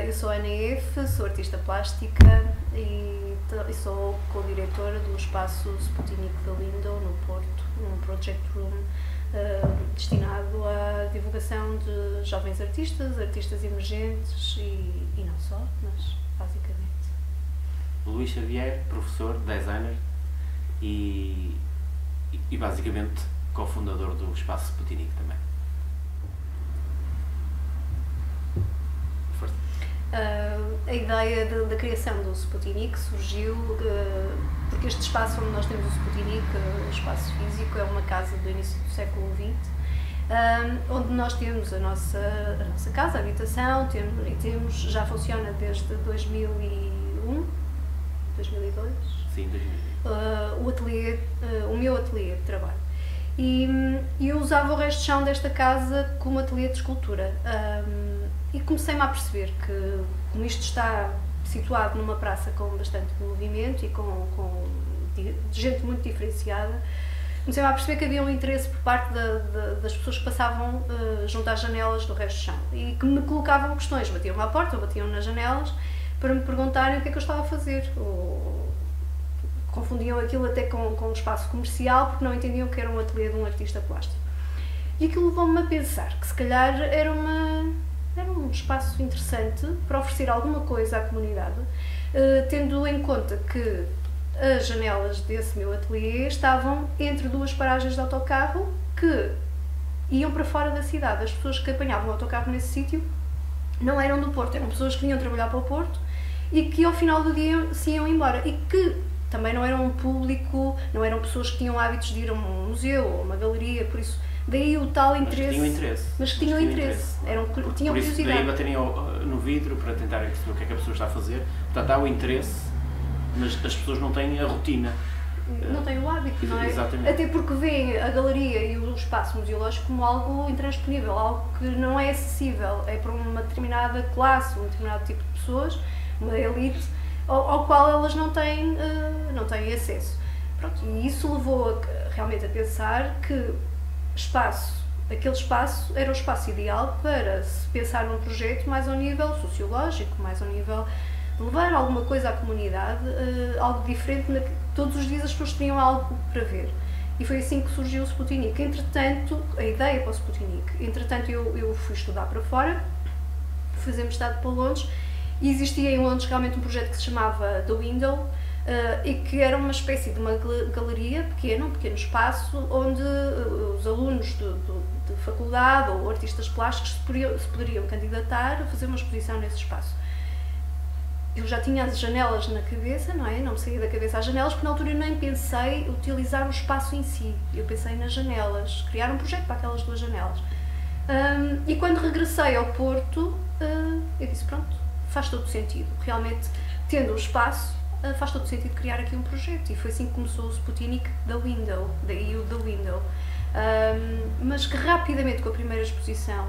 Eu sou a Ana F, sou artista plástica e sou co-diretora do espaço Sputnik da Window, no Porto, um project room destinado à divulgação de jovens artistas, artistas emergentes e não só, mas basicamente. Luís Xavier, professor, designer e basicamente cofundador do espaço Sputnik também. A ideia da criação do Sputnik surgiu porque este espaço onde nós temos o Sputnik, o espaço físico, é uma casa do início do século XX, onde nós temos a nossa casa, a habitação, já funciona desde 2001, 2002? Sim, 2002. O meu ateliê de trabalho. E eu usava o resto de chão desta casa como ateliê de escultura. E comecei-me a perceber que, como isto está situado numa praça com bastante movimento e com gente muito diferenciada, comecei-me a perceber que havia um interesse por parte das pessoas que passavam junto às janelas do resto do chão e que me colocavam questões, batiam-me à porta ou batiam nas janelas para me perguntarem o que é que eu estava a fazer. Confundiam aquilo até com um espaço comercial porque não entendiam que era um ateliê de um artista plástico. E aquilo levou-me a pensar que se calhar era um espaço interessante para oferecer alguma coisa à comunidade, tendo em conta que as janelas desse meu ateliê estavam entre duas paragens de autocarro que iam para fora da cidade. As pessoas que apanhavam o autocarro nesse sítio não eram do Porto, eram pessoas que vinham trabalhar para o Porto e que ao final do dia se iam embora e que também não eram um público, não eram pessoas que tinham hábitos de ir a um museu ou uma galeria, por isso daí o tal interesse. Mas que tinham interesse. Tinham por isso, curiosidade. daí baterem no vidro para tentarem perceber o que é que a pessoa está a fazer. Portanto, há o interesse, mas as pessoas não têm a rotina. Não têm o hábito, não é? Exatamente. Até porque veem a galeria e o espaço museológico como algo intransponível, algo que não é acessível. É para uma determinada classe, um determinado tipo de pessoas, uma elite, ao qual elas não têm acesso. Pronto, e isso levou realmente a pensar que aquele espaço era o espaço ideal para se pensar num projeto mais ao nível sociológico, mais ao nível de levar alguma coisa à comunidade, algo diferente. Todos os dias as pessoas tinham algo para ver. E foi assim que surgiu o Sputnik. Entretanto, a ideia para o Sputnik, eu fui estudar para fora, fui fazer mestrado para Londres, e existia em Londres realmente um projeto que se chamava The Window, e que era uma espécie de uma galeria pequeno espaço, onde os alunos de faculdade ou artistas plásticos se poderiam candidatar a fazer uma exposição nesse espaço. Eu já tinha as janelas na cabeça, não é? Não me saía da cabeça as janelas, porque na altura eu nem pensei utilizar o espaço em si. Eu pensei nas janelas, criar um projeto para aquelas duas janelas. E quando regressei ao Porto, eu disse, pronto, faz todo sentido. Realmente, tendo o espaço, faz todo sentido criar aqui um projeto. E foi assim que começou o Sputnik da Window, daí o The Window. Mas que rapidamente, com a primeira exposição,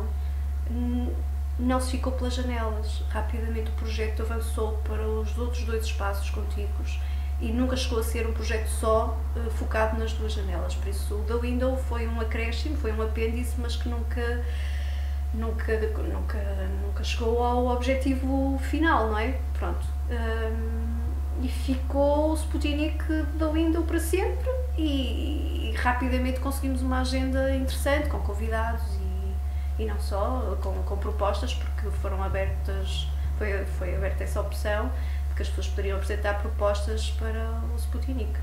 não se ficou pelas janelas. Rapidamente o projeto avançou para os outros dois espaços contíguos e nunca chegou a ser um projeto só focado nas duas janelas. Por isso, o The Window foi um acréscimo, foi um apêndice, mas que nunca chegou ao objetivo final, não é? Pronto. E ficou o Sputnik da Window para sempre e rapidamente conseguimos uma agenda interessante, com convidados e não só, com propostas, porque foram abertas, foi aberta essa opção de que as pessoas poderiam apresentar propostas para o Sputnik.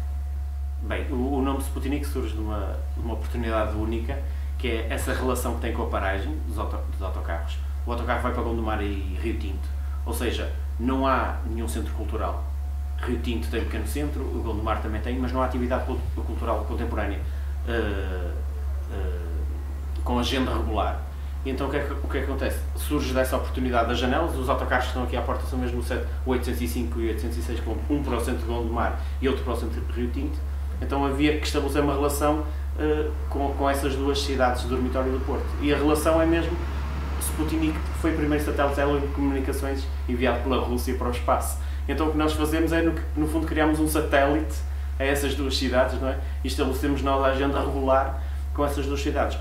Bem, o nome Sputnik surge de uma oportunidade única, que é essa relação que tem com a paragem dos autocarros. O autocarro vai para Gondomar e Rio Tinto, ou seja, não há nenhum centro cultural. Rio Tinto tem um pequeno centro, o Gondomar também tem, mas não há atividade cultural contemporânea com agenda regular. E então o que é que acontece? Surge dessa oportunidade das janelas, os autocarros que estão aqui à porta são mesmo o 805 e 806, um para o centro de Gondomar e outro para o centro de Rio Tinto. Então havia que estabelecer uma relação com essas duas cidades de dormitório do Porto. E a relação é mesmo Sputnik, que foi o primeiro satélite de telecomunicações enviado pela Rússia para o espaço. Então o que nós fazemos é, no fundo, criamos um satélite a essas duas cidades, não é? E estabelecemos nós a agenda regular com essas duas cidades.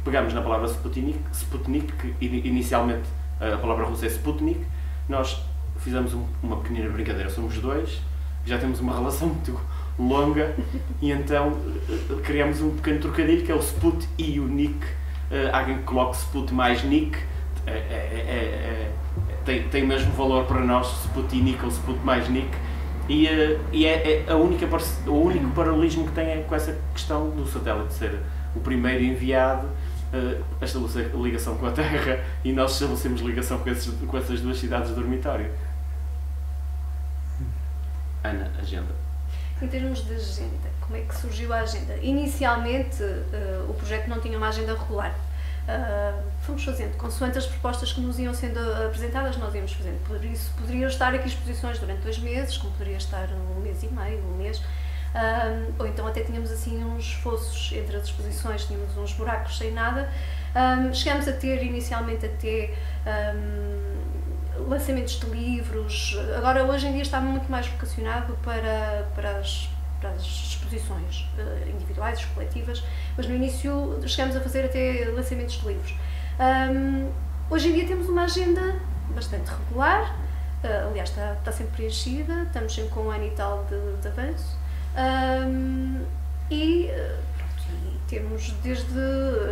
Pegamos na palavra Sputnik, que inicialmente a palavra russa é Sputnik, nós fizemos uma pequenina brincadeira, somos dois, já temos uma relação muito longa e então criamos um pequeno trocadilho que é o Sput e o Nick. Há quem coloque Sput mais Nick, tem o mesmo valor para nós, Sput e Nick ou Sput mais Nick, e é o único paralelismo que tem é com essa questão do satélite ser o primeiro enviado a estabelecer ligação com a Terra, e nós estabelecemos ligação com essas duas cidades de dormitório. Ana, agenda. Em termos de agenda, como é que surgiu a agenda? Inicialmente, o projeto não tinha uma agenda regular. Fomos fazendo, consoante as propostas que nos iam sendo apresentadas, nós íamos fazendo. Por isso, poderiam estar aqui exposições durante 2 meses, como poderia estar 1 mês e meio, 1 mês. Ou então até tínhamos assim uns fossos entre as exposições, tínhamos uns buracos sem nada. Chegámos a ter, inicialmente, até lançamentos de livros. Agora, hoje em dia, está muito mais vocacionado para as exposições individuais, coletivas, mas no início chegámos a fazer até lançamentos de livros. Hoje em dia temos uma agenda bastante regular, aliás está sempre preenchida, estamos sempre com 1 ano e tal de avanço, e temos desde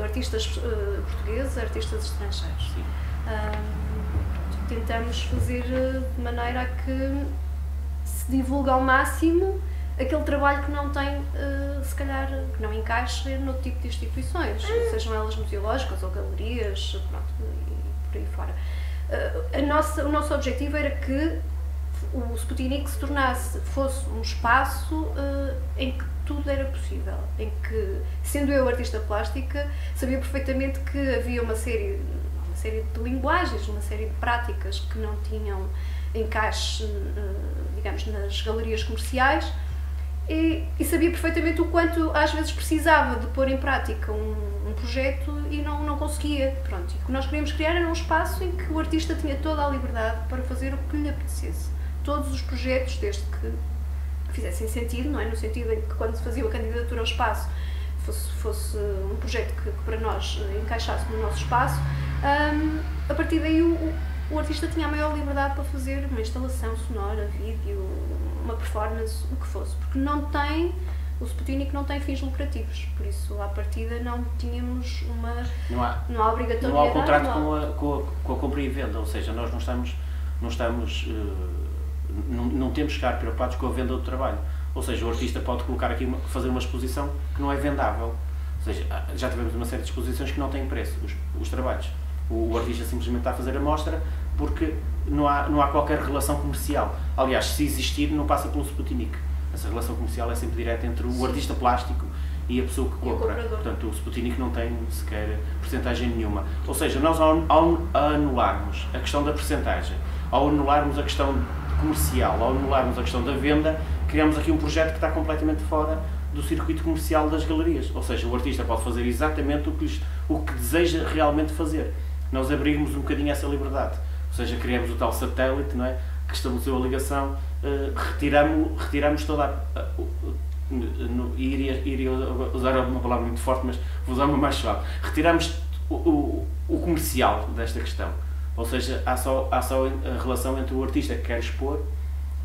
artistas portugueses a artistas estrangeiros. Tentamos fazer de maneira a que se divulgue ao máximo aquele trabalho que não tem, se calhar, que não encaixa no tipo de instituições, sejam elas museológicas ou galerias, pronto, e por aí fora. O nosso objetivo era que o Sputnik se fosse um espaço em que tudo era possível, em que, sendo eu artista plástica, sabia perfeitamente que havia uma série de linguagens, uma série de práticas que não tinham encaixe, digamos, nas galerias comerciais, e sabia perfeitamente o quanto às vezes precisava de pôr em prática um projeto e não conseguia. Pronto, e o que nós queríamos criar era um espaço em que o artista tinha toda a liberdade para fazer o que lhe apetecesse. Todos os projetos, desde que fizessem sentido, não é? No sentido em que quando se fazia a candidatura ao espaço fosse um projeto que para nós encaixasse no nosso espaço. A partir daí o artista tinha a maior liberdade para fazer uma instalação sonora, vídeo, uma performance, o que fosse, porque o Sputnik não tem fins lucrativos, por isso à partida não tínhamos não há obrigatoriedade. Não há o contrato com a compra e venda, ou seja, nós não temos que ficar preocupados com a venda do trabalho. Ou seja, o artista pode colocar aqui, fazer uma exposição que não é vendável. Ou seja, já tivemos uma série de exposições que não têm preço, os trabalhos. O artista simplesmente está a fazer a mostra porque não há qualquer relação comercial. Aliás, se existir, não passa pelo Sputnik. Essa relação comercial é sempre direta entre o artista plástico e a pessoa que compra. Portanto, o Sputnik não tem sequer percentagem nenhuma. Ou seja, nós ao anularmos a questão da percentagem, ao anularmos a questão comercial, ao anularmos a questão da venda, criamos aqui um projeto que está completamente fora do circuito comercial das galerias. Ou seja, o artista pode fazer exatamente o que deseja realmente fazer. Nós abrimos um bocadinho essa liberdade. Ou seja, criamos o tal satélite, não é? Que estabeleceu a ligação, retiramos toda iria usar uma palavra muito forte, mas vou usar uma mais suave. Retiramos o comercial desta questão. Ou seja, há só a relação entre o artista que quer expor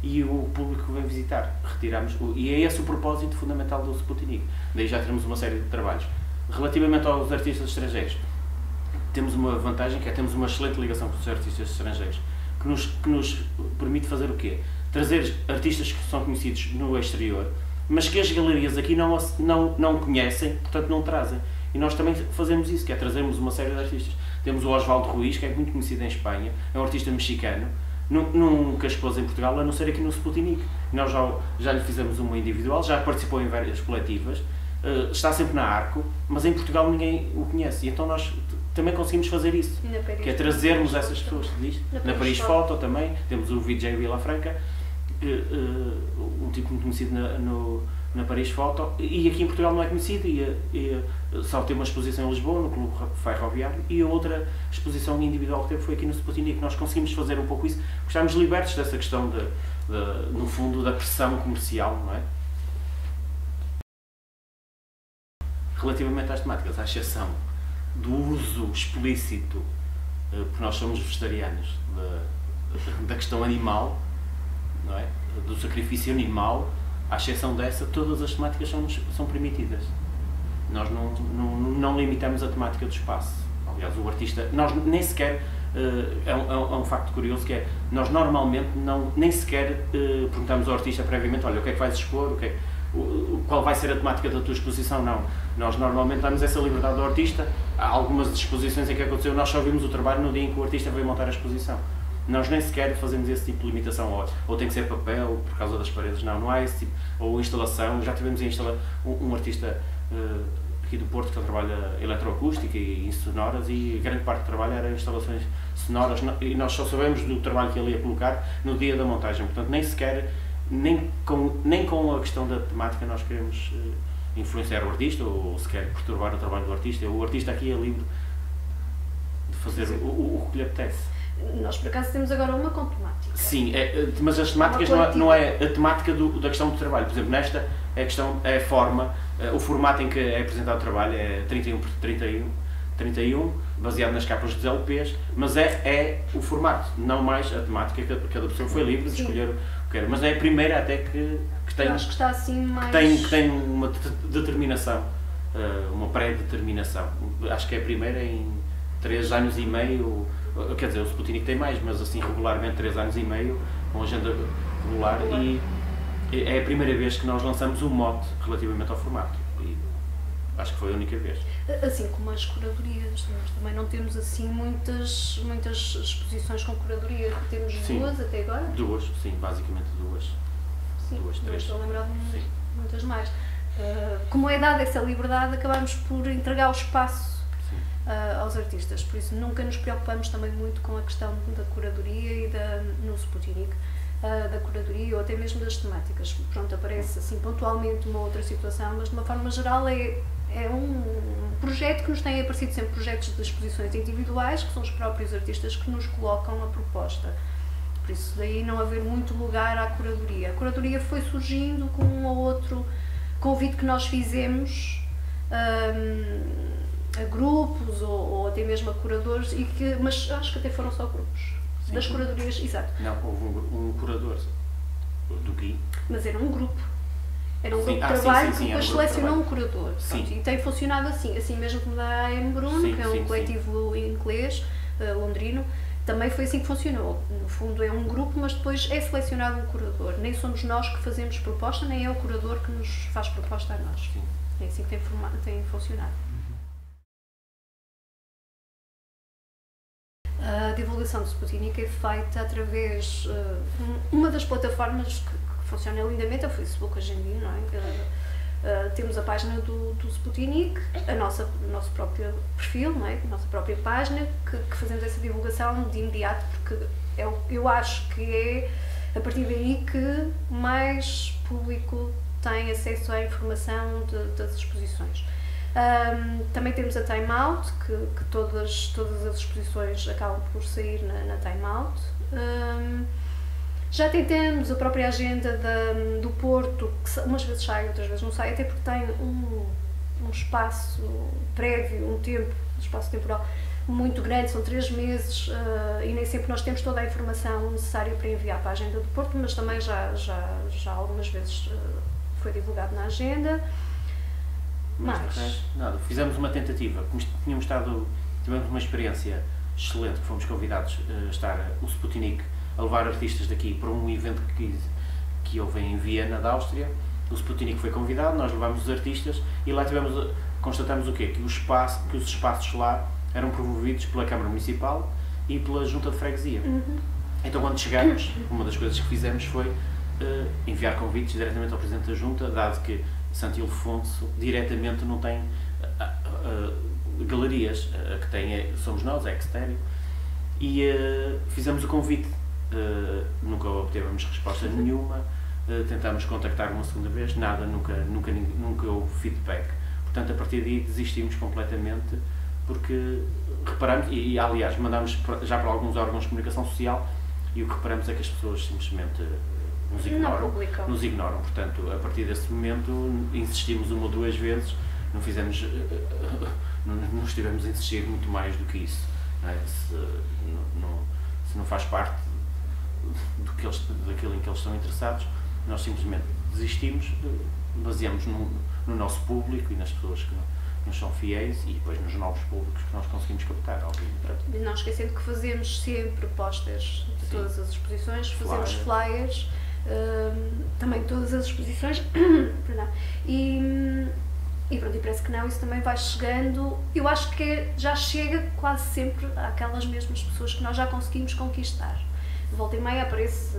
e o público que vem visitar. E é esse o propósito fundamental do Sputnik. Daí já temos uma série de trabalhos. Relativamente aos artistas estrangeiros, temos uma vantagem, que é temos uma excelente ligação com os artistas estrangeiros, que nos permite fazer o quê? Trazer artistas que são conhecidos no exterior, mas que as galerias aqui não conhecem, portanto não trazem. E nós também fazemos isso, que é trazermos uma série de artistas. Temos o Osvaldo Ruiz, que é muito conhecido em Espanha, é um artista mexicano, nunca expôs em Portugal, a não ser aqui no Sputnik. Nós já lhe fizemos uma individual, já participou em várias coletivas, está sempre na Arco, mas em Portugal ninguém o conhece. E então nós também conseguimos fazer isso, que é trazermos essas pessoas. Na Paris Foto também, temos o VJ Vilafranca, um tipo muito conhecido na Paris Foto, e aqui em Portugal não é conhecido, e só tem uma exposição em Lisboa, no Clube Ferroviário, e a outra exposição individual que teve foi aqui no Sputnik. Nós conseguimos fazer um pouco isso, porque estamos libertos dessa questão, no fundo, da pressão comercial, não é? Relativamente às temáticas, à exceção do uso explícito porque nós somos vegetarianos da questão animal, não é? Do sacrifício animal, à exceção dessa, todas as temáticas são permitidas. Nós não limitamos a temática do espaço. Aliás, o artista, nós nem sequer, é um facto curioso, que é, nós normalmente nem sequer perguntamos ao artista previamente, olha, o que é que vais expor, qual vai ser a temática da tua exposição, não. Nós normalmente damos essa liberdade ao artista. Há algumas exposições em que aconteceu, nós só vimos o trabalho no dia em que o artista veio montar a exposição. Nós nem sequer fazemos esse tipo de limitação, ou tem que ser papel, por causa das paredes, não há esse tipo, ou instalação. Já tivemos a instalar um artista aqui do Porto que trabalha eletroacústica e sonoras, e grande parte do trabalho era instalações sonoras, e nós só sabemos do trabalho que ele ia colocar no dia da montagem. Portanto, nem com a questão da temática nós queremos influenciar o artista ou sequer perturbar o trabalho do artista. O artista aqui é livre de fazer o que lhe apetece. Nós, por acaso, temos agora uma com temática. Sim, mas as temáticas não é a temática da questão do trabalho. Por exemplo, nesta é a forma, o formato em que é apresentado o trabalho é 31 por 31, baseado nas capas dos LPs, mas é o formato, não mais a temática. Cada pessoa foi livre de escolher o que quer, mas é a primeira até que tem, acho que está assim mais... que tem uma determinação, uma pré-determinação. Acho que é a primeira em 3 anos e meio, quer dizer, o Sputnik tem mais, mas assim regularmente 3 anos e meio, com agenda regular, e é a primeira vez que nós lançamos um mote relativamente ao formato. E acho que foi a única vez. Assim como as curadorias, nós também não temos assim muitas exposições com curadoria. Temos duas até agora? Duas, sim, basicamente duas. Sim, duas, três. Estou a lembrar de muitas mais. Como é dada essa liberdade, acabamos por entregar o espaço aos artistas, por isso nunca nos preocupamos também muito com a questão da curadoria e no Sputnik, da curadoria ou até mesmo das temáticas. Pronto, aparece assim pontualmente uma outra situação, mas de uma forma geral é um projeto que nos tem aparecido sempre, projetos de exposições individuais, que são os próprios artistas que nos colocam a proposta. Por isso daí não haver muito lugar à curadoria. A curadoria foi surgindo com um ou outro convite que nós fizemos a grupos ou até mesmo a curadores, mas acho que até foram só grupos. Sim, das curadorias, exato. Não, houve um curador do Gui. Mas era um grupo. Era um grupo de trabalho que depois selecionou um curador. Pronto, e tem funcionado assim mesmo como da AM Bruno, que é um coletivo inglês, londrino, também foi assim que funcionou. No fundo é um grupo, mas depois é selecionado um curador. Nem somos nós que fazemos proposta, nem é o curador que nos faz proposta a nós. Sim. É assim que tem funcionado. A divulgação do Sputnik é feita através uma das plataformas que funciona lindamente, é o Facebook hoje em dia, não é? Temos a página do Sputnik, o nosso próprio perfil, não é? A nossa própria página, que fazemos essa divulgação de imediato, porque eu acho que é a partir daí que mais público tem acesso à informação das exposições. Também temos a Time Out, que todas as exposições acabam por sair na Time Out. Já tentamos a própria agenda do Porto, que umas vezes sai, outras vezes não sai, até porque tem um espaço prévio, um espaço temporal muito grande, são 3 meses, e nem sempre nós temos toda a informação necessária para enviar para a agenda do Porto, mas também já algumas vezes foi divulgado na agenda. Mas nada, fizemos uma tentativa, tivemos uma experiência excelente, que fomos convidados a estar o Sputnik a levar artistas daqui para um evento que houve em Viena, da Áustria. O Sputnik foi convidado, nós levámos os artistas e lá constatamos o quê? Que os espaços lá eram promovidos pela Câmara Municipal e pela Junta de Freguesia. Então, quando chegamos, uma das coisas que fizemos foi enviar convites diretamente ao Presidente da Junta, dado que Santo Ildefonso diretamente não tem galerias, a que tem somos nós, é Extéreo, e fizemos o convite. Nunca obtivemos resposta nenhuma, tentámos contactar uma segunda vez, nada, nunca houve feedback. Portanto, a partir daí desistimos completamente, porque reparamos, e aliás mandámos já para alguns órgãos de comunicação social, e o que reparamos é que as pessoas simplesmente nos ignoram. Portanto, a partir desse momento insistimos uma ou 2 vezes, não estivemos a insistir muito mais do que isso. não é? Se não faz parte daquilo em que eles estão interessados, nós simplesmente desistimos, baseamos no nosso público e nas pessoas que nos são fiéis e depois nos novos públicos que nós conseguimos captar, obviamente. Não esquecendo que fazemos sempre posters de todas as exposições, fazemos flyers, também de todas as exposições, perdão, e pronto, e parece que não, isso também vai chegando, eu acho que já chega quase sempre àquelas mesmas pessoas que nós já conseguimos conquistar. De volta e meia aparece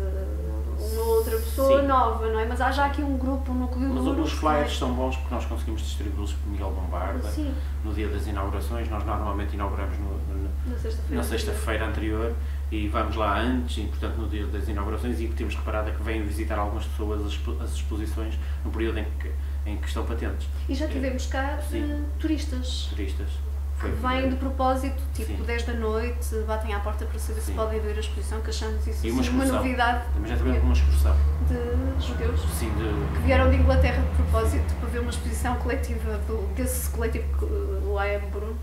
uma outra pessoa nova, não é? Mas há já aqui um grupo, um núcleo duro. Mas os flyers são bons porque nós conseguimos distribuí-los por Miguel Bombarda. Sim. No dia das inaugurações. Nós normalmente inauguramos na sexta-feira anterior e vamos lá antes, e portanto no dia das inaugurações, e temos reparado que vêm visitar algumas pessoas as exposições no período em que estão patentes. E já tivemos cá turistas. Que vêm de propósito, tipo 10 da noite, batem à porta para saber se podem ver a exposição, que achamos isso uma novidade. Também já tivemos uma excursão. De judeus? Sim, que vieram de Inglaterra de propósito para ver uma exposição coletiva desse coletivo, o I Am Bruno,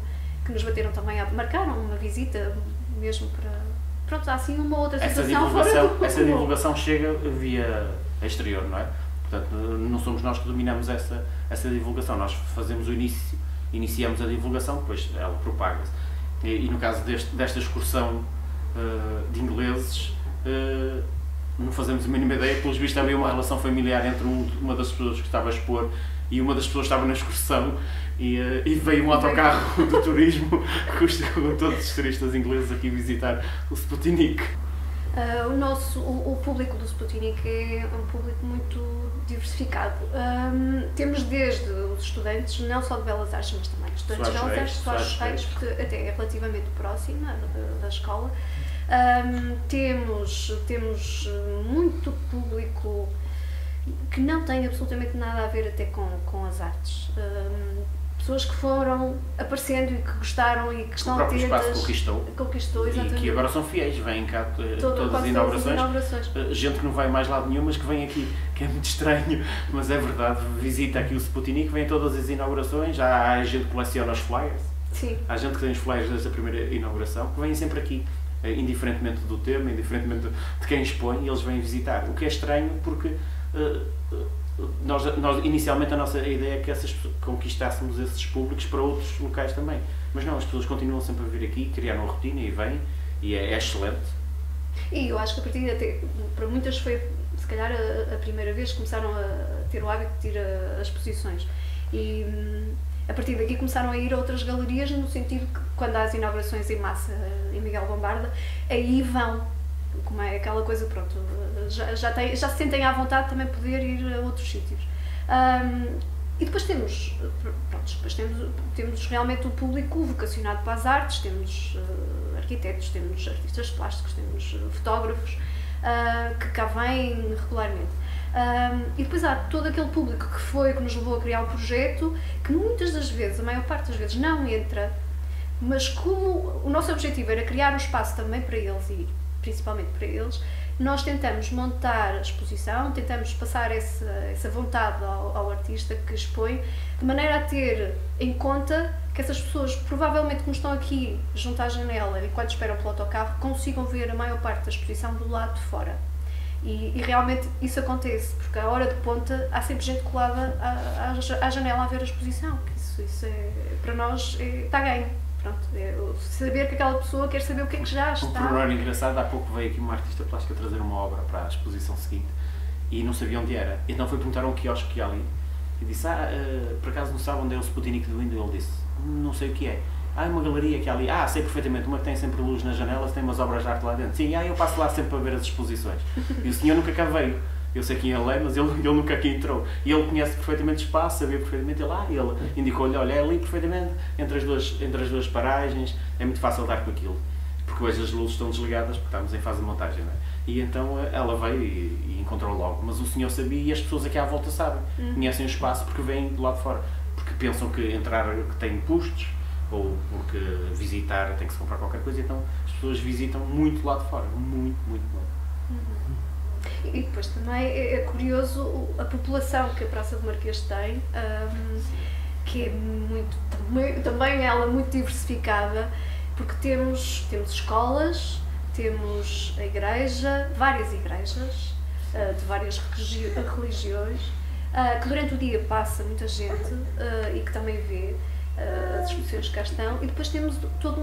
que nos bateram também, marcaram uma visita mesmo para... Pronto, há assim uma outra situação essa divulgação chega via exterior, não é? Portanto, não somos nós que dominamos essa divulgação, nós fazemos iniciamos a divulgação, depois ela propaga-se. E no caso desta excursão de ingleses, não fazemos a mínima ideia, pelos vistos havia uma relação familiar entre uma das pessoas que estava a expor e uma das pessoas que estava na excursão, e veio um autocarro do turismo com todos os turistas ingleses aqui visitar o Sputnik. O público do Sputnik é um público muito diversificado. Temos desde os estudantes, não só de Belas Artes, mas também estudantes de Belas Artes, Soares Reis, porque até é relativamente próxima da escola. Temos muito público que não tem absolutamente nada a ver até com as artes. Pessoas que foram aparecendo e que gostaram e que estão atentas. O próprio espaço conquistou, exatamente. E que agora são fiéis, vêm cá todas as inaugurações. Gente que não vai mais lado nenhum, mas que vem aqui, que é muito estranho, mas é verdade, visita aqui o Sputnik, vem a todas as inaugurações, há gente que coleciona os flyers. Sim. Há gente que tem os flyers desta primeira inauguração, que vêm sempre aqui, indiferentemente do tema, indiferentemente de quem expõe, e eles vêm visitar. O que é estranho porque... Nós inicialmente a nossa ideia é que conquistássemos esses públicos para outros locais também, mas não, as pessoas continuam sempre a vir aqui, criaram uma rotina e vêm, e é excelente. E eu acho que a partir de até, para muitas foi se calhar a primeira vez que começaram a ter o hábito de ir às exposições, e a partir daqui começaram a ir a outras galerias, no sentido que quando há as inaugurações em massa em Miguel Bombarda, aí vão. Como é aquela coisa, pronto, já se sentem à vontade também poder ir a outros sítios. E depois temos realmente o público vocacionado para as artes, temos arquitetos, temos artistas plásticos, temos fotógrafos que cá vêm regularmente. E depois há todo aquele público que nos levou a criar um projeto que muitas das vezes, a maior parte das vezes, não entra, mas como o nosso objetivo era criar um espaço também para eles e principalmente para eles, nós tentamos montar a exposição, tentamos passar essa vontade ao artista que expõe, de maneira a ter em conta que essas pessoas, provavelmente como estão aqui junto à janela, enquanto esperam pelo autocarro, consigam ver a maior parte da exposição do lado de fora. E realmente isso acontece, porque à hora de ponta há sempre gente colada à janela a ver a exposição. Isso para nós está ganho. Pronto, saber que aquela pessoa quer saber o que é que já está. Um pormenor engraçado, há pouco veio aqui uma artista plástica trazer uma obra para a exposição seguinte e não sabia onde era. Então foi perguntar a um quiosque que há ali e disse, por acaso não sabe onde é o Sputnik do Indo? Ele disse, não sei o que é. É uma galeria que há ali, sei perfeitamente, uma que tem sempre luz nas janelas, tem umas obras de arte lá dentro. Sim, eu passo lá sempre para ver as exposições. E o senhor nunca cá veio. Eu sei quem ele é, mas ele nunca aqui entrou. E ele conhece perfeitamente o espaço, sabia perfeitamente, ele indicou-lhe, olha, é ali perfeitamente, entre as duas paragens, é muito fácil dar com aquilo. Porque hoje as luzes estão desligadas, porque estamos em fase de montagem, não é? E então ela veio e encontrou logo. Mas o senhor sabia e as pessoas aqui à volta sabem. Conhecem o espaço porque vêm do lado de fora. Porque pensam que entrar que tem custos, ou porque visitar tem que se comprar qualquer coisa, então as pessoas visitam muito lá de fora. Muito, muito, muito. E depois também é curioso a população que a Praça do Marquês tem, que é também ela muito diversificada, porque temos escolas, temos a igreja, várias igrejas, de várias religiões, que durante o dia passa muita gente e que também vê as exposições que cá estão, e depois temos toda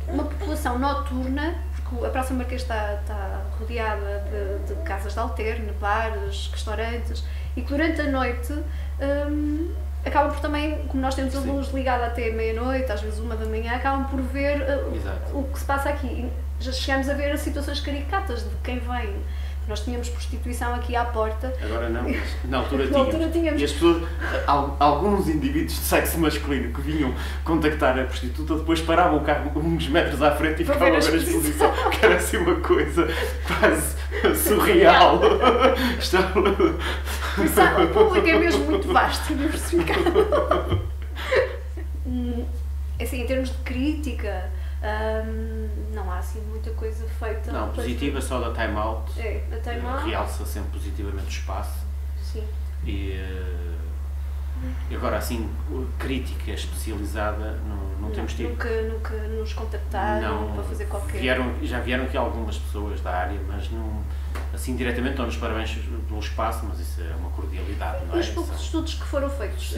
uma população noturna, porque a Praça Marquês está rodeada de casas de alterne, bares, restaurantes, e que durante a noite acabam por também, como nós temos a luz ligada até meia-noite, às vezes 1 da manhã, acabam por ver o que se passa aqui. E já chegamos a ver situações caricatas de quem vem. Nós tínhamos prostituição aqui à porta. Agora não, mas na altura tínhamos. E as pessoas, alguns indivíduos de sexo masculino que vinham contactar a prostituta, depois paravam o carro uns metros à frente e ficavam a ver a exposição, que era assim uma coisa quase surreal. O público é mesmo muito vasto e diversificado. Assim, em termos de crítica, não há assim muita coisa feita. Não, positiva só da Time Out. É, a Time Out realça sempre positivamente o espaço. Sim. E agora assim, crítica especializada não temos tido. Nunca nos contactaram para fazer qualquer... Já vieram aqui algumas pessoas da área, mas não, assim diretamente dão-nos parabéns pelo espaço, mas isso é uma cordialidade, não é? Os poucos estudos que foram feitos,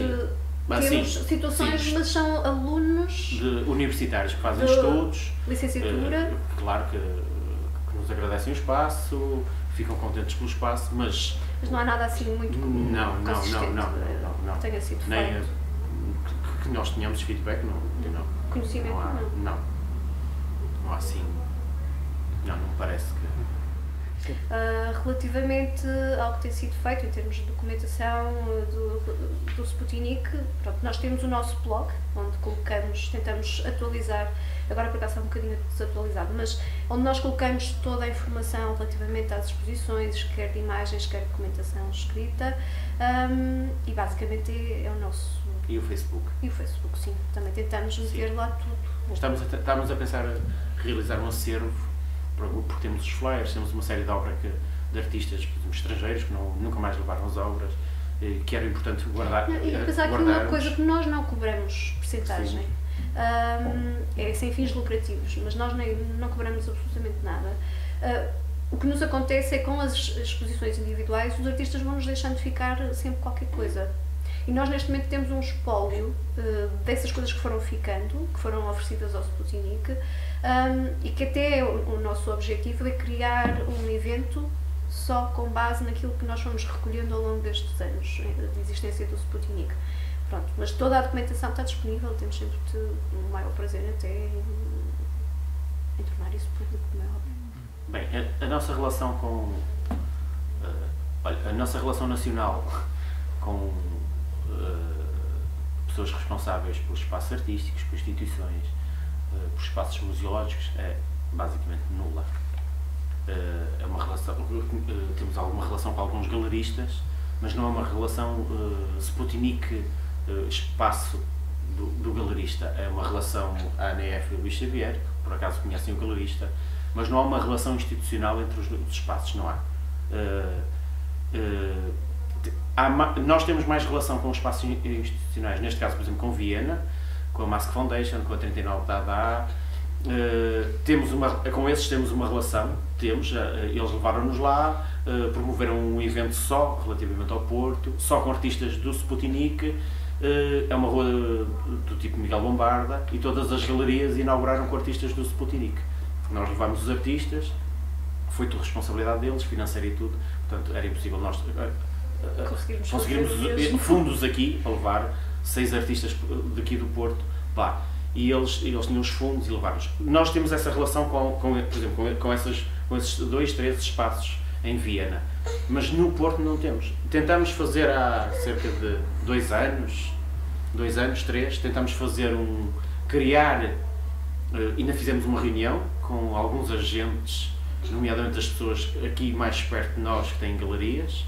temos situações, sim. Mas são alunos... universitários que fazem estudos. Licenciatura. Claro que nos agradecem o espaço, ficam contentes pelo espaço, mas não há nada assim muito não. Tenha sido nem feito. Que nós tenhamos feedback, não. Conhecimento, não há assim, não me parece que... Relativamente ao que tem sido feito em termos de documentação do Sputnik, pronto, nós temos o nosso blog, onde tentamos atualizar, agora por acaso está um bocadinho desatualizado, mas onde nós colocamos toda a informação relativamente às exposições, quer de imagens, quer de documentação escrita, e basicamente é o nosso... E o Facebook? E o Facebook, sim. Também tentamos meter lá tudo. Estamos a pensar a realizar um acervo, porque temos os flyers, temos uma série de obras de artistas estrangeiros que nunca mais levaram as obras, que era importante guardar. E apesar que uma coisa que nós não cobramos percentagem, é sem fins lucrativos, mas nós não cobramos absolutamente nada. O que nos acontece é que com as exposições individuais os artistas vão nos deixando ficar sempre qualquer coisa. E nós neste momento temos um espólio dessas coisas que foram ficando, que foram oferecidas ao Sputnik, e que até o nosso objetivo é criar um evento só com base naquilo que nós fomos recolhendo ao longo destes anos de existência do Sputnik. Pronto, mas toda a documentação está disponível, temos sempre o maior prazer até em tornar isso público, como é óbvio. Bem, a nossa relação com... a nossa relação nacional com pessoas responsáveis pelos espaços artísticos, por instituições, por espaços museológicos, é basicamente nula. É uma relação, temos alguma relação com alguns galeristas, mas não é uma relação Sputnik espaço do galerista. É uma relação ANF e Luís Xavier, que por acaso conhecem o galerista, mas não há uma relação institucional entre os espaços, não há. Nós temos mais relação com espaços institucionais, neste caso, por exemplo, com Viena, com a Mask Foundation, com a 39 Dada. Com esses temos uma relação, eles levaram-nos lá, promoveram um evento só, relativamente ao Porto, só com artistas do Sputnik, é uma rua do tipo Miguel Bombarda, e todas as galerias inauguraram com artistas do Sputnik. Nós levámos os artistas, foi tudo responsabilidade deles, financeira e tudo, portanto era impossível nós... Conseguirmos fundos aqui para levar 6 artistas daqui do Porto lá, e eles tinham os fundos e levaram-nos. Nós temos essa relação por exemplo, com esses 2, 3 espaços em Viena, mas no Porto não temos. Tentamos fazer há cerca de 2 anos, 3, tentamos fazer criar, ainda fizemos uma reunião com alguns agentes, nomeadamente as pessoas aqui mais perto de nós que têm galerias.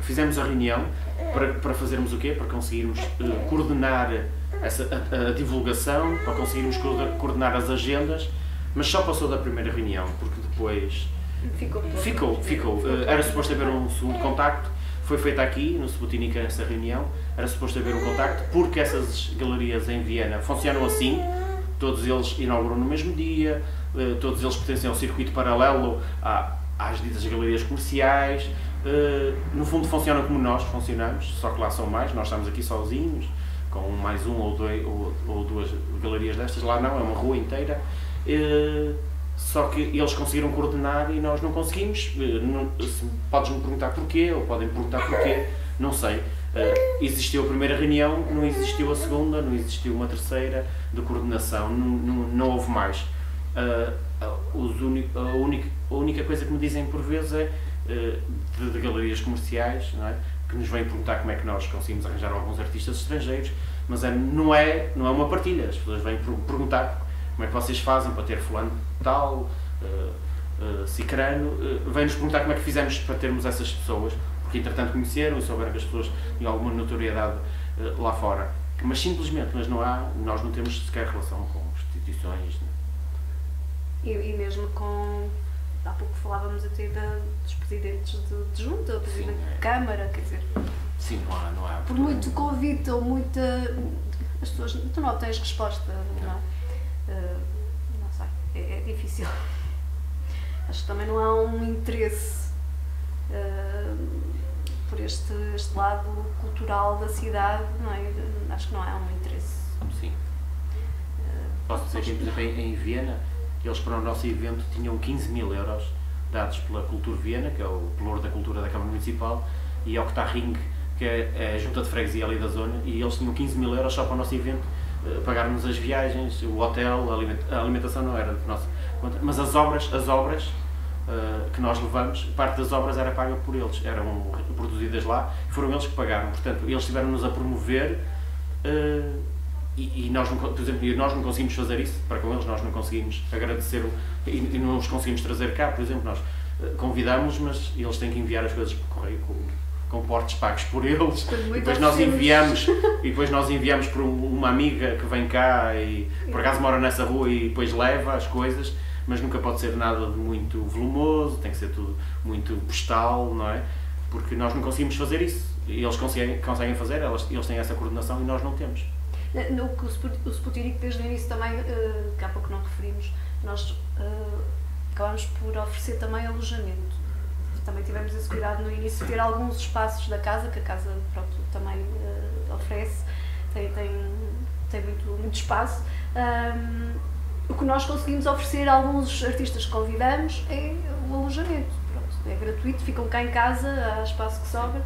Fizemos a reunião para fazermos o quê? Para conseguirmos coordenar a divulgação, para conseguirmos coordenar as agendas, mas só passou da primeira reunião, porque depois ficou. Era suposto haver um segundo contacto, foi feita aqui no Sputnik essa reunião, era suposto haver um contacto, porque essas galerias em Viena funcionam assim, todos eles inauguram no mesmo dia, todos eles pertencem ao circuito paralelo às ditas galerias comerciais, no fundo funcionam como nós funcionamos, só que lá são mais, nós estamos aqui sozinhos, com mais um ou duas galerias destas, lá não, é uma rua inteira, só que eles conseguiram coordenar e nós não conseguimos. Podes-me perguntar porquê, ou podem me perguntar porquê, não sei. Existiu a primeira reunião, não existiu a segunda, não existiu uma terceira de coordenação, não houve mais. A única coisa que me dizem por vezes é de galerias comerciais, não é? Que nos vêm perguntar como é que nós conseguimos arranjar alguns artistas estrangeiros, mas não é uma partilha. As pessoas vêm perguntar como é que vocês fazem para ter fulano tal, cicrano, vêm-nos perguntar como é que fizemos para termos essas pessoas, porque entretanto conheceram e souberam que as pessoas tinham alguma notoriedade lá fora. Mas simplesmente, nós não temos sequer relação com instituições. E mesmo com, há pouco falávamos até dos presidentes de junta, o presidente de Câmara, quer dizer... Sim, não há. Por muito convite ou muita... As pessoas, tu não tens resposta, não é? Não sei, é difícil. Acho que também não há um interesse por este lado cultural da cidade, não é? Acho que não há um interesse. Sim. Posso dizer que, por exemplo, em Viena, eles para o nosso evento tinham 15.000 euros dados pela Cultura Viena, que é o Pelouro da Cultura da Câmara Municipal, e ao Octarring, que é a junta de freguesia ali da zona, e eles tinham 15.000 euros só para o nosso evento, pagar-nos as viagens, o hotel, a alimentação não era de nossa conta, mas as obras que nós levamos, parte das obras era paga por eles, eram produzidas lá, foram eles que pagaram, portanto, eles estiveram-nos a promover e nós, por exemplo, nós não conseguimos fazer isso para com eles, nós não conseguimos agradecer e não os conseguimos trazer cá, por exemplo, nós convidamos, mas eles têm que enviar as coisas por correio com portos pagos por eles, e depois nós enviamos por uma amiga que vem cá e por acaso mora nessa rua e depois leva as coisas, mas nunca pode ser nada de muito volumoso, tem que ser tudo muito postal, não é? Porque nós não conseguimos fazer isso, e eles conseguem fazer, eles têm essa coordenação e nós não temos. No que o Sputnik desde o início também, que há pouco não referimos, nós acabámos por oferecer também alojamento. Também tivemos esse cuidado no início de ter alguns espaços da casa, que a casa pronto, também oferece, tem muito espaço. O que nós conseguimos oferecer a alguns artistas que convidamos é o alojamento. Pronto, é gratuito, ficam cá em casa, há espaço que sobra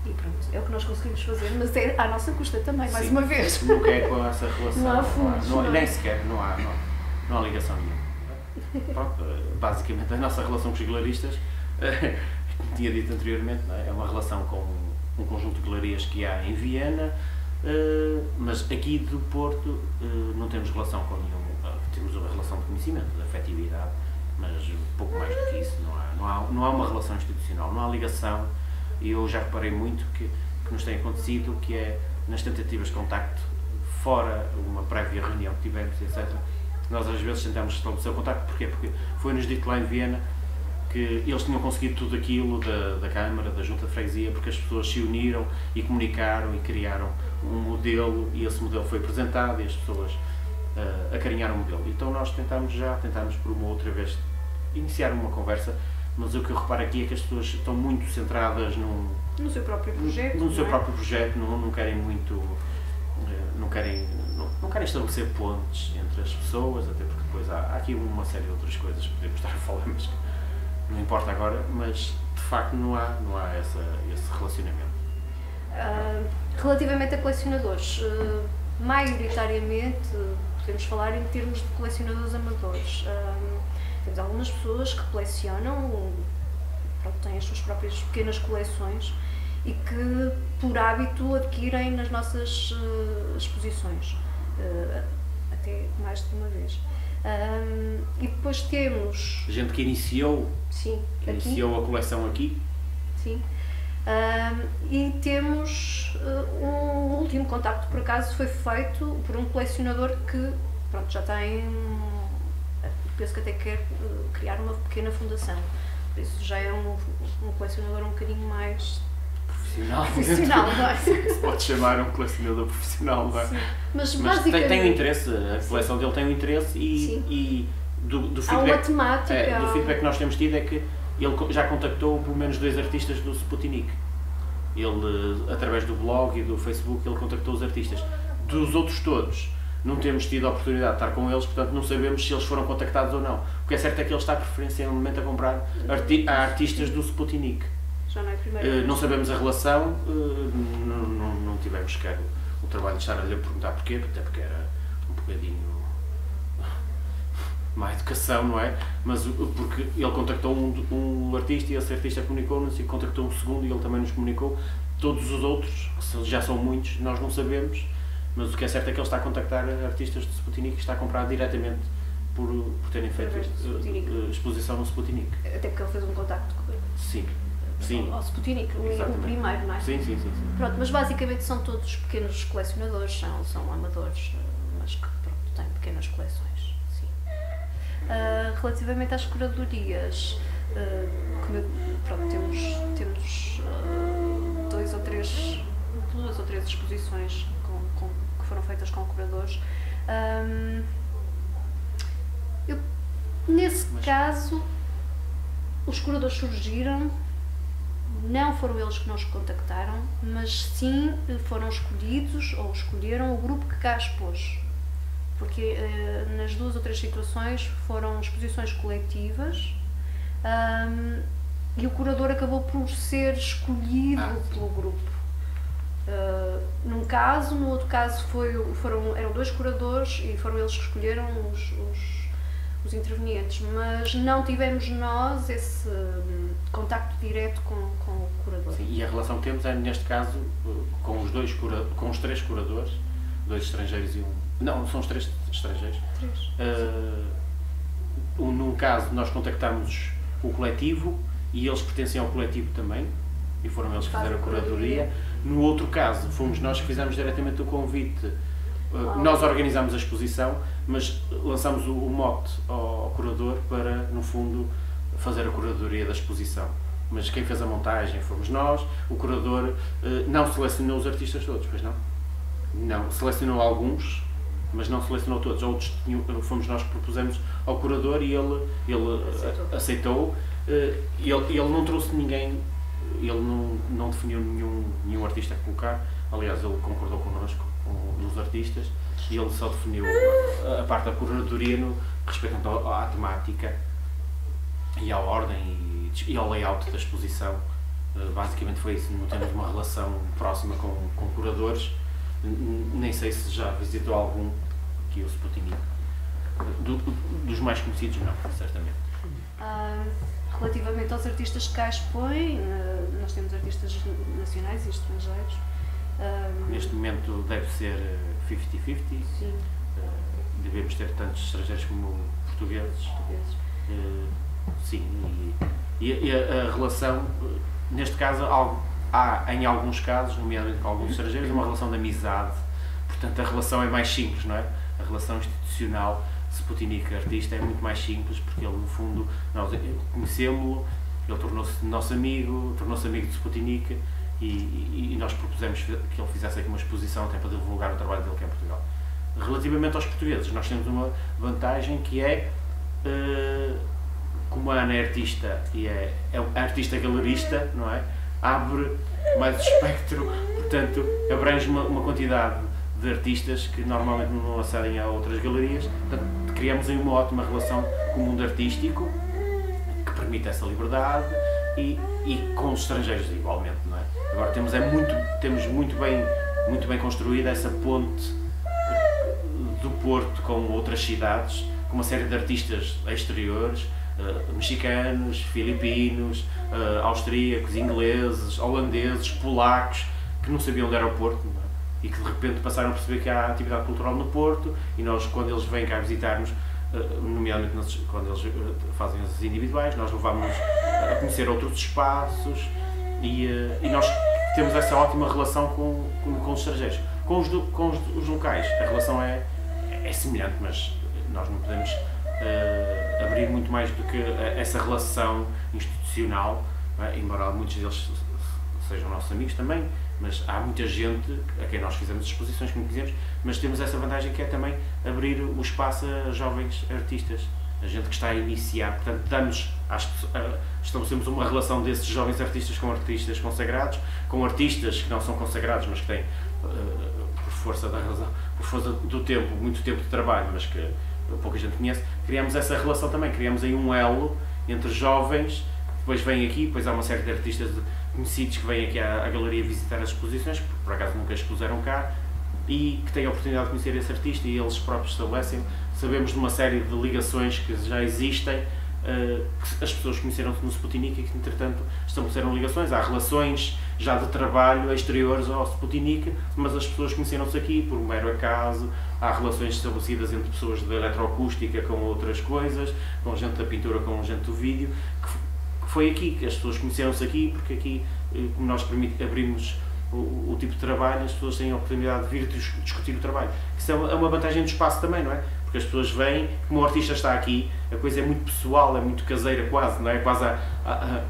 e pronto, é o que nós conseguimos fazer, mas é à nossa custa também, mais uma vez. Nunca é com essa relação, não há fundos, nem sequer, não há ligação nenhuma. Pronto, basicamente a nossa relação com os galeristas, como tinha dito anteriormente, não é? É uma relação com um conjunto de galerias que há em Viena, mas aqui do Porto não temos relação com nenhum. Temos uma relação de conhecimento, de afetividade, mas pouco mais do que isso, não há uma relação institucional, não há ligação, e eu já reparei muito que nos tem acontecido, que é nas tentativas de contacto, fora uma prévia reunião que tivemos, etc., nós às vezes tentamos estabelecer o contacto, porquê? Porque foi-nos dito lá em Viena que eles tinham conseguido tudo aquilo da Câmara, da Junta de Freguesia, porque as pessoas se uniram e comunicaram e criaram um modelo, e esse modelo foi apresentado e as pessoas acarinharam o modelo. Então nós tentámos por uma outra vez iniciar uma conversa, mas o que eu reparo aqui é que as pessoas estão muito centradas no seu próprio projeto, não querem muito, não querem estabelecer pontes entre as pessoas, até porque depois há aqui uma série de outras coisas que podemos estar a falar, mas não importa agora, mas de facto não há esse relacionamento. Relativamente a colecionadores, maioritariamente podemos falar em termos de colecionadores amadores. Temos algumas pessoas que colecionam, têm as suas próprias pequenas coleções e que por hábito adquirem nas nossas exposições, até mais de uma vez. E depois temos... Gente que iniciou, a coleção aqui. Sim. E temos um último contacto, por acaso, foi feito por um colecionador que já tem, penso que até quer criar uma pequena fundação, por isso já é um colecionador um bocadinho mais profissional. Profissional, não é? Se pode chamar um colecionador profissional, não é? Sim. Mas basicamente tem um basicamente interesse, a coleção dele tem um interesse e do há uma feedback, temática. do feedback que nós temos tido é que ele já contactou pelo menos 2 artistas do Sputnik. Ele, através do blog e do Facebook, ele contactou os artistas. Dos outros todos, não temos tido a oportunidade de estar com eles, portanto não sabemos se eles foram contactados ou não. O que é certo é que ele está preferencialmente a comprar a artistas do Sputnik. Já não é a primeira vez. Não sabemos a relação, não tivemos sequer o trabalho de estar a lhe perguntar porquê, até porque era um bocadinho má educação, não é? Mas porque ele contactou um artista e esse artista comunicou-nos e contactou um segundo e ele também nos comunicou. Todos os outros, que já são muitos, nós não sabemos, mas o que é certo é que ele está a contactar artistas do Sputnik e está a comprar diretamente por terem feito exposição no Sputnik. Até porque ele fez um contacto com Sim. Sim. ao Sputnik, o primeiro, não é? Sim. Pronto, mas basicamente são todos pequenos colecionadores, são amadores, mas que têm pequenas coleções. Sim. Relativamente às curadorias, temos duas ou três exposições que foram feitas com curadores. Nesse caso, os curadores surgiram, não foram eles que nos contactaram, mas sim foram escolhidos ou escolheram o grupo que cá expôs. Porque nas 2 ou 3 situações foram exposições coletivas e o curador acabou por ser escolhido pelo grupo. Num caso, no outro caso eram 2 curadores e foram eles que escolheram os intervenientes, mas não tivemos nós esse contacto direto com o curador. Sim, e a relação que temos é, neste caso, com os 3 curadores, 2 estrangeiros e um... Não, são os 3 estrangeiros. 3. Num caso, nós contactámos o coletivo e eles pertenciam ao coletivo também, e foram eles que fizeram a curadoria. No outro caso, fomos nós que fizemos diretamente o convite. Nós organizámos a exposição, mas lançámos o mote ao curador para, no fundo, fazer a curadoria da exposição. Mas quem fez a montagem fomos nós, o curador não selecionou os artistas todos, pois não? Não, selecionou alguns, mas não selecionou todos. Outros fomos nós que propusemos ao curador e ele aceitou. Ele não trouxe ninguém, ele não definiu nenhum artista a colocar. Aliás, ele concordou connosco, nos artistas, e ele só definiu a parte da curadoria no respeito à temática e à ordem e ao layout da exposição. Basicamente foi isso. Não temos uma relação próxima com curadores. Nem sei se já visitou algum aqui o Sputnik. Dos mais conhecidos, não, certamente. Relativamente aos artistas que cá expõem, nós temos artistas nacionais e estrangeiros. Neste momento deve ser 50-50. Sim. Devemos ter tantos estrangeiros como portugueses. Sim, e a relação, neste caso, há em alguns casos, nomeadamente com alguns estrangeiros, uma relação de amizade. Portanto, a relação é mais simples, não é? A relação institucional Sputnik-artista é muito mais simples, porque ele, no fundo, nós conhecemos-lo, ele tornou-se nosso amigo, tornou-se amigo de Sputnik e nós propusemos que ele fizesse aqui uma exposição até para divulgar o trabalho dele cá em Portugal. Relativamente aos portugueses, nós temos uma vantagem que é, como a Ana é artista e é artista galerista, não é? Abre mais o espectro, portanto, abrange uma quantidade de artistas que normalmente não acedem a outras galerias. Portanto, criamos aí uma ótima relação com o mundo artístico, que permite essa liberdade, e com os estrangeiros igualmente, não é? Agora temos muito bem construída essa ponte do Porto com outras cidades, com uma série de artistas exteriores, mexicanos, filipinos, austríacos, ingleses, holandeses, polacos, que não sabiam onde era o Porto, não é? E que de repente passaram a perceber que há atividade cultural no Porto, e nós, quando eles vêm cá visitar-nos, nomeadamente quando eles fazem as individuais, nós levamos-nos a conhecer outros espaços, e nós temos essa ótima relação com os estrangeiros. Com os locais, a relação é semelhante, mas nós não podemos abrir muito mais do que essa relação institucional, não é? Embora muitos deles sejam nossos amigos também, mas há muita gente a quem nós fizemos exposições, como dizemos, mas temos essa vantagem que é também abrir o espaço a jovens artistas, a gente que está a iniciar, portanto estabelecemos uma relação desses jovens artistas com artistas consagrados, com artistas que não são consagrados, mas que têm, por força da razão, por força do tempo, muito tempo de trabalho, mas que pouca gente conhece, criamos essa relação também, criamos aí um elo entre jovens, depois vêm aqui, depois há uma série de artistas conhecidos que vêm aqui à galeria visitar as exposições, que por acaso nunca expuseram cá, e que têm a oportunidade de conhecer esse artista e eles próprios estabelecem. Sabemos de uma série de ligações que já existem, que as pessoas conheceram-se no Sputnik e que entretanto estabeleceram ligações. Há relações já de trabalho exteriores ao Sputnik, mas as pessoas conheceram-se aqui por um mero acaso. Há relações estabelecidas entre pessoas da eletroacústica com outras coisas, com gente da pintura, com gente do vídeo, que foi aqui, que as pessoas conheceram-se aqui, porque aqui, como nós abrimos o tipo de trabalho, as pessoas têm a oportunidade de vir discutir o trabalho. Isso é uma vantagem do espaço também, não é? Porque as pessoas vêm, como o artista está aqui, a coisa é muito pessoal, é muito caseira quase, não é? Quase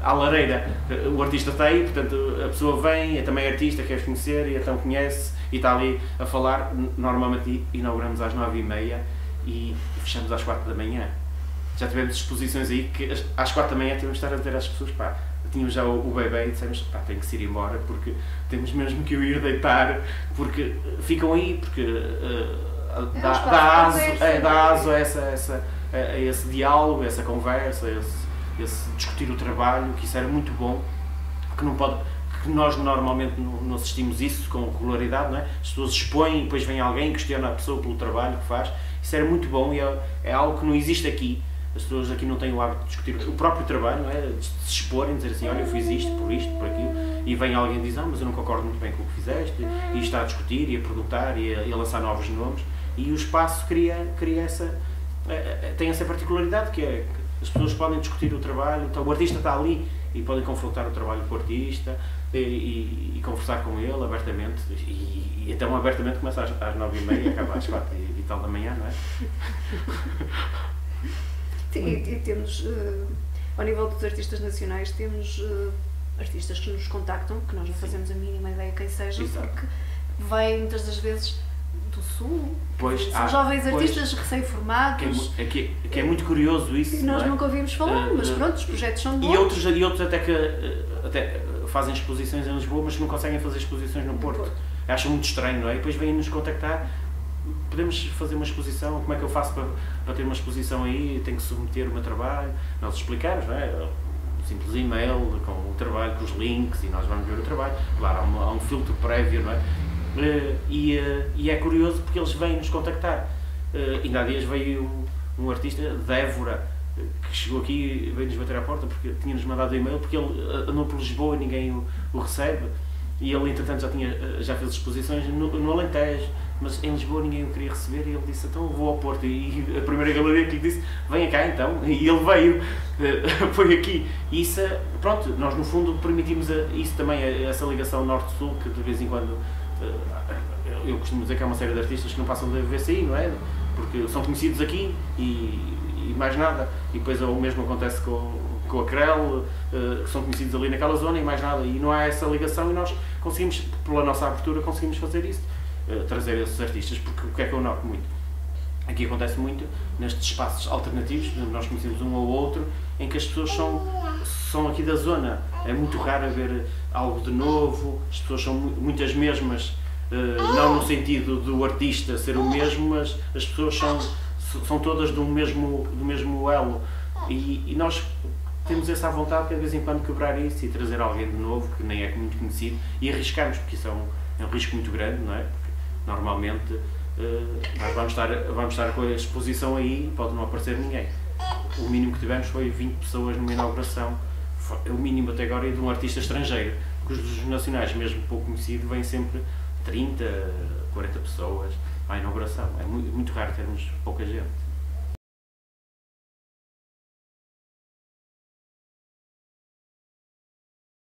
à lareira. O artista está aí, portanto a pessoa vem, é também artista, quer conhecer, e então conhece, e está ali a falar. Normalmente inauguramos às 9h30 e fechamos às 4 da manhã. Já tivemos exposições aí que às 4 da manhã tínhamos de estar a dizer às pessoas, pá, tínhamos já o bebê e dissemos, pá, tenho que se ir embora porque temos mesmo que o ir deitar, porque ficam aí, porque dá aso a esse diálogo, a essa conversa, a esse discutir o trabalho, que isso era muito bom, que nós normalmente não assistimos isso com regularidade, não é? As pessoas expõem e depois vem alguém e questiona a pessoa pelo trabalho que faz. Isso era muito bom e é algo que não existe aqui. As pessoas aqui não têm o hábito de discutir o próprio trabalho, não é? De se exporem, dizer assim, olha, eu fiz isto, por aquilo, e vem alguém e diz, mas eu não concordo muito bem com o que fizeste, e está a discutir, e a perguntar, e a lançar novos nomes, e o espaço cria tem essa particularidade, que é que as pessoas podem discutir o trabalho, então o artista está ali, e podem confrontar o trabalho com o artista, e conversar com ele abertamente, e então abertamente começa às 9h30 e acaba às 4 e tal da manhã, não é? E temos, ao nível dos artistas nacionais, temos artistas que nos contactam, que nós não fazemos a mínima ideia quem sejam, porque vêm muitas das vezes do Sul, são jovens artistas recém-formados. Que é muito curioso isso. E nós nunca ouvimos falar, mas pronto, os projetos são bons. E outros até fazem exposições em Lisboa, mas que não conseguem fazer exposições no Porto. Acham muito estranho, não é? E depois vêm-nos contactar. Podemos fazer uma exposição, como é que eu faço para ter uma exposição aí, tenho que submeter o meu trabalho, nós explicamos, não é? Um simples e-mail com o trabalho, com os links, e nós vamos ver o trabalho. Claro, há um filtro prévio, não é? E é curioso porque eles vêm nos contactar. Ainda há dias veio um artista de Évora, que chegou aqui e veio-nos bater à porta porque tinha-nos mandado e-mail, porque ele andou por Lisboa e ninguém o recebe, e ele entretanto já fez exposições no Alentejo, mas em Lisboa ninguém o queria receber, e ele disse, então vou ao Porto, e a primeira galeria que lhe disse, venha cá então, e ele veio, foi aqui, e isso, pronto, nós no fundo permitimos isso também, essa ligação norte-sul, que de vez em quando, eu costumo dizer que há uma série de artistas que não passam da VCI, não é? Porque são conhecidos aqui e mais nada, e depois o mesmo acontece com a Crel, que são conhecidos ali naquela zona e mais nada, e não há essa ligação, e nós conseguimos, pela nossa abertura, conseguimos fazer isso. Trazer esses artistas, porque o que é que eu noto muito? Aqui acontece muito, nestes espaços alternativos, nós conhecemos um ou outro, em que as pessoas são aqui da zona. É muito raro haver algo de novo, as pessoas são muitas mesmas, não no sentido do artista ser o mesmo, mas as pessoas são todas do mesmo elo. E nós temos essa vontade de vez em quando quebrar isso e trazer alguém de novo, que nem é muito conhecido, e arriscarmos, porque isso é um risco muito grande, não é? Normalmente nós vamos estar com a exposição aí, pode não aparecer ninguém. O mínimo que tivemos foi 20 pessoas numa inauguração, é o mínimo até agora, e de um artista estrangeiro, porque os dos nacionais, mesmo pouco conhecido, vêm sempre 30, 40 pessoas à inauguração. É muito raro termos pouca gente.